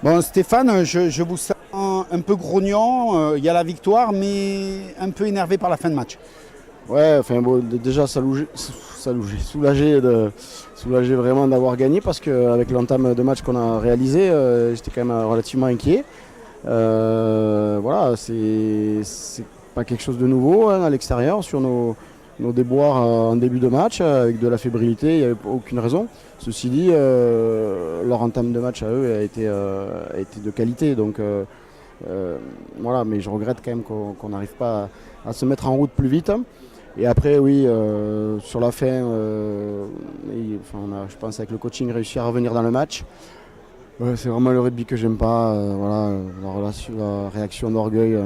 Bon, Stéphane, je vous sens un peu grognon. Il y a la victoire, mais un peu énervé par la fin de match. Ouais, enfin bon, déjà soulagé vraiment d'avoir gagné parce qu'avec l'entame de match qu'on a réalisé, j'étais quand même relativement inquiet. Voilà, c'est pas quelque chose de nouveau hein, à l'extérieur sur nos déboires en début de match avec de la fébrilité, il n'y avait aucune raison. Ceci dit, leur entame de match à eux a été de qualité, donc voilà, mais je regrette quand même qu'on n'arrive pas à se mettre en route plus vite. Et après, oui, sur la fin, on a, je pense, avec le coaching, réussi à revenir dans le match. Ouais, c'est vraiment le rugby que j'aime pas. Voilà, la réaction d'orgueil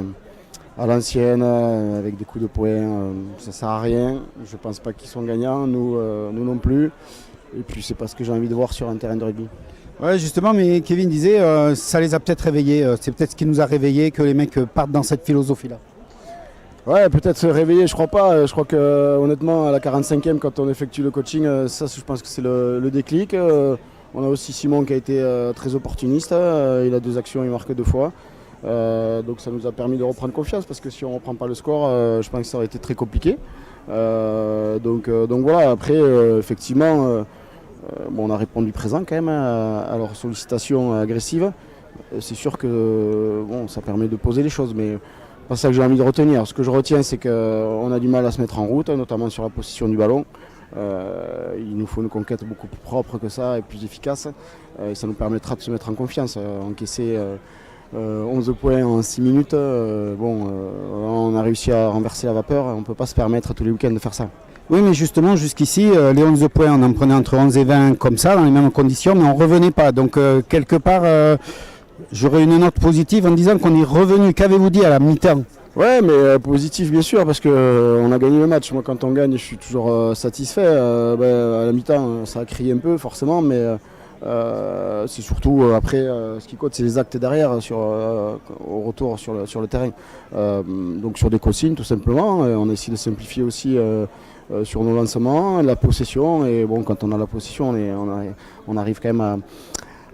à l'ancienne, avec des coups de poing, ça sert à rien. Je pense pas qu'ils sont gagnants, nous non plus. Et puis c'est pas ce que j'ai envie de voir sur un terrain de rugby. Ouais, justement, mais Kevin disait, ça les a peut-être réveillés. C'est peut-être ce qui nous a réveillés que les mecs partent dans cette philosophie-là. Ouais, peut-être se réveiller, je crois pas. Je crois que honnêtement, à la 45e, quand on effectue le coaching, ça, je pense que c'est le déclic. On a aussi Simon qui a été très opportuniste. Il a 2 actions, il marque 2 fois. Donc ça nous a permis de reprendre confiance parce que si on ne reprend pas le score, je pense que ça aurait été très compliqué. Donc voilà, après, effectivement, on a répondu présent quand même à leurs sollicitations agressives. C'est sûr que ça permet de poser les choses, mais pas ça que j'ai envie de retenir. Ce que je retiens, c'est qu'on a du mal à se mettre en route, notamment sur la position du ballon. Il nous faut une conquête beaucoup plus propre que ça et plus efficace. Et ça nous permettra de se mettre en confiance. Encaisser 11 points en 6 minutes, on a réussi à renverser la vapeur. On ne peut pas se permettre tous les week-ends de faire ça. Oui, mais justement, jusqu'ici, les 11 points, on en prenait entre 11 et 20 comme ça, dans les mêmes conditions, mais on ne revenait pas. Donc, quelque part, j'aurais une note positive en disant qu'on est revenu. Qu'avez-vous dit à la mi-temps ? Ouais, mais positif bien sûr parce qu'on a gagné le match. Moi, quand on gagne, je suis toujours satisfait. À la mi-temps, ça a crié un peu forcément, mais c'est surtout après ce qui compte, c'est les actes derrière au retour sur le terrain. Donc sur des consignes tout simplement. On a essayé de simplifier aussi sur nos lancements, la possession. Et bon, quand on a la possession, on arrive quand même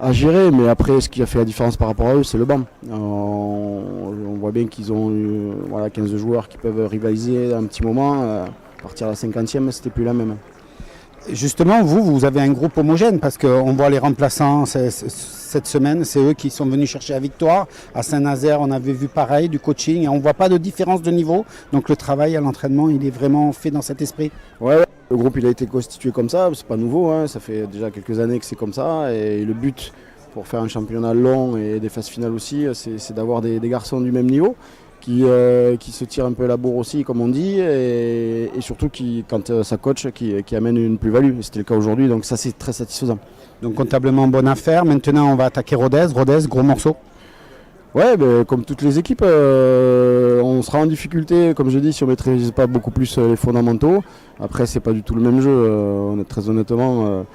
à gérer, mais après ce qui a fait la différence par rapport à eux, c'est le banc. On voit bien qu'ils ont eu 15 joueurs qui peuvent rivaliser un petit moment. À partir de la 50e, c'était plus la même. Justement, vous avez un groupe homogène parce qu'on voit les remplaçants cette semaine, c'est eux qui sont venus chercher la victoire. À Saint-Nazaire, on avait vu pareil, du coaching, et on ne voit pas de différence de niveau. Donc le travail à l'entraînement, il est vraiment fait dans cet esprit. Ouais, le groupe il a été constitué comme ça, c'est pas nouveau, hein, ça fait déjà quelques années que c'est comme ça. Et le but pour faire un championnat long et des phases finales aussi, c'est d'avoir des garçons du même niveau. Qui se tirent un peu la bourre aussi, comme on dit, et surtout quand ça coach, qui amène une plus-value. C'était le cas aujourd'hui, donc ça c'est très satisfaisant. Donc comptablement bonne affaire. Maintenant on va attaquer Rodez. Rodez, gros morceau. Ouais, comme toutes les équipes, on sera en difficulté, comme je dis, si on ne maîtrise pas beaucoup plus les fondamentaux. Après, c'est pas du tout le même jeu, très honnêtement.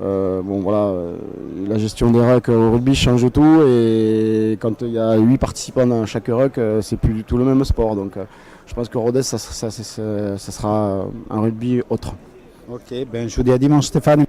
La gestion des rucks au rugby change tout et quand il y a 8 participants dans chaque ruck, c'est plus du tout le même sport. Donc je pense que Rodez, ça sera un rugby autre. Ok, je vous dis à dimanche Stéphane.